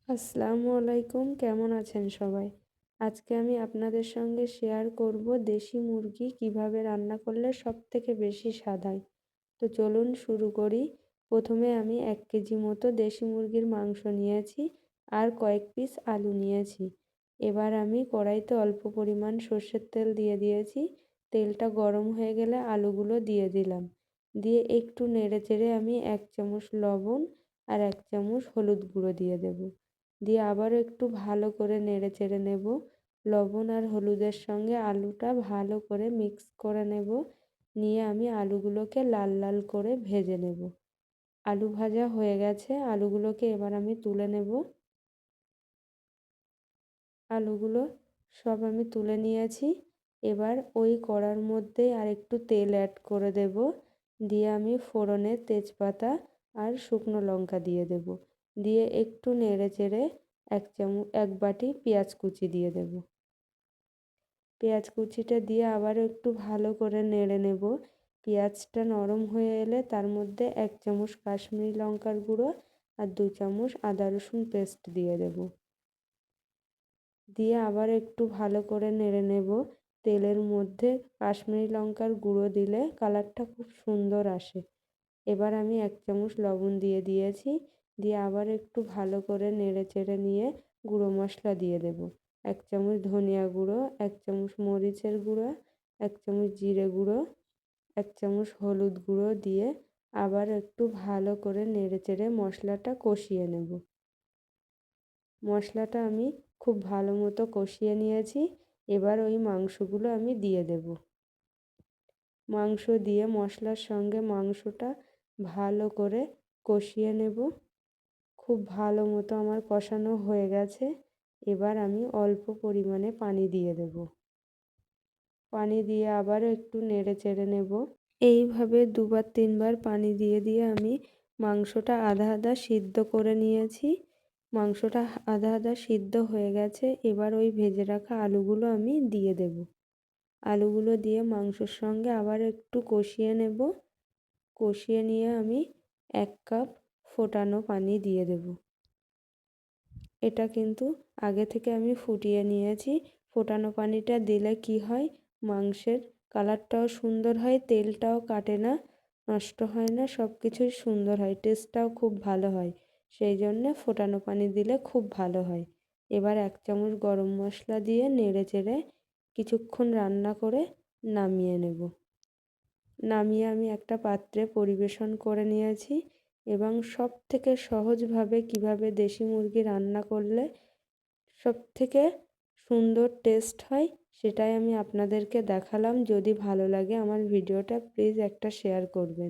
আসসালামু আলাইকুম, কেমন আছেন সবাই? আজকে আমি আপনাদের সঙ্গে শেয়ার করব দেশি মুরগি কিভাবে রান্না করলে সবথেকে বেশি স্বাদ হয়। তো চলুন শুরু করি। প্রথমে আমি 1 কেজি মতো দেশি মুরগির মাংস নিয়েছি আর কয়েক পিস আলু নিয়েছি। এবার আমি কড়াইতে অল্প পরিমাণ সর্ষের তেল দিয়ে দিয়েছি। তেলটা গরম হয়ে গেলে আলুগুলো দিয়ে দিলাম। দিয়ে একটু নেড়েচেড়ে আমি 1 চামচ লবণ আর 1 চামচ হলুদ গুঁড়ো দিয়ে দেব। দিয়ে আবারও একটু ভালো করে নেড়েচেড়ে নেব। লবণ আর হলুদের সঙ্গে আলুটা ভালো করে মিক্স করে নেব। নিয়ে আমি আলুগুলোকে লাল লাল করে ভেজে নেব। আলু ভাজা হয়ে গেছে, আলুগুলোকে এবার আমি তুলে নেব। আলুগুলো সব আমি তুলে নিয়েছি। এবার ওই কড়ার মধ্যেই আর একটু তেল অ্যাড করে দেব। দিয়ে আমি ফোড়নে তেজপাতা আর শুকনো লঙ্কা দিয়ে দেব। দিয়ে একটু নেড়েচেড়ে 1 বাটি পেঁয়াজ কুচি দিয়ে দেব। পেঁয়াজ কুচিটা দিয়ে আবারও একটু ভালো করে নেড়ে নেব। পেঁয়াজটা নরম হয়ে এলে তার মধ্যে 1 চামচ কাশ্মীরি লঙ্কার গুঁড়ো আর 2 চামচ আদা রসুন পেস্ট দিয়ে দেব। দিয়ে আবার একটু ভালো করে নেড়ে নেব। তেলের মধ্যে কাশ্মীরি লঙ্কার গুঁড়ো দিলে কালারটা খুব সুন্দর আসে। এবার আমি 1 চামচ লবণ দিয়ে দিয়েছি। দিয়ে আবার একটু ভালো করে নেড়েচেড়ে নিয়ে গুঁড়ো মশলা দিয়ে দেব। 1 চামচ ধনিয়া গুঁড়ো, 1 চামচ মরিচের গুঁড়ো, 1 চামচ জিরে গুঁড়ো, 1 চামচ হলুদ গুঁড়ো দিয়ে আবার একটু ভালো করে নেড়েচেড়ে মশলাটা কষিয়ে নেব। মশলাটা আমি খুব ভালো মতো কষিয়ে নিয়েছি। এবার ওই মাংসগুলো আমি দিয়ে দেব। মাংস দিয়ে মশলার সঙ্গে মাংসটা ভালো করে কষিয়ে নেব। খুব ভালো মতো আমার কষানো হয়ে গেছে। এবার আমি অল্প পরিমাণে পানি দিয়ে দেব। পানি দিয়ে আবারও একটু নেড়ে চেড়ে নেব। এইভাবে 2-3 বার পানি দিয়ে দিয়ে আমি মাংসটা আধা আধা সিদ্ধ করে নিয়েছি। মাংসটা আধা আধা সিদ্ধ হয়ে গেছে। এবার ওই ভেজে রাখা আলুগুলো আমি দিয়ে দেব। আলুগুলো দিয়ে মাংসের সঙ্গে আবার একটু কষিয়ে নেব। কষিয়ে নিয়ে আমি 1 কাপ ফোটানো পানি দিয়ে দেব। এটা কিন্তু আগে থেকে আমি ফুটিয়ে নিয়েছি। ফোটানো পানিটা দিলে কি হয়, মাংসের কালারটাও সুন্দর হয়, তেলটাও কাটে না, নষ্ট হয় না, সব কিছুই সুন্দর হয়, টেস্টটাও খুব ভালো হয়। সেই জন্যে ফোটানো পানি দিলে খুব ভালো হয়। এবার 1 চামচ গরম মশলা দিয়ে নেড়েচেড়ে কিছুক্ষণ রান্না করে নামিয়ে নেব। নামিয়ে আমি একটা পাত্রে পরিবেশন করে নিয়েছি। এবং সবথেকে সহজভাবে কিভাবে দেশি মুরগি রান্না করলে সবথেকে সুন্দর টেস্ট হয় সেটাই আমি আপনাদেরকে দেখালাম। যদি ভালো লাগে আমার ভিডিওটা প্লিজ একটা শেয়ার করবেন।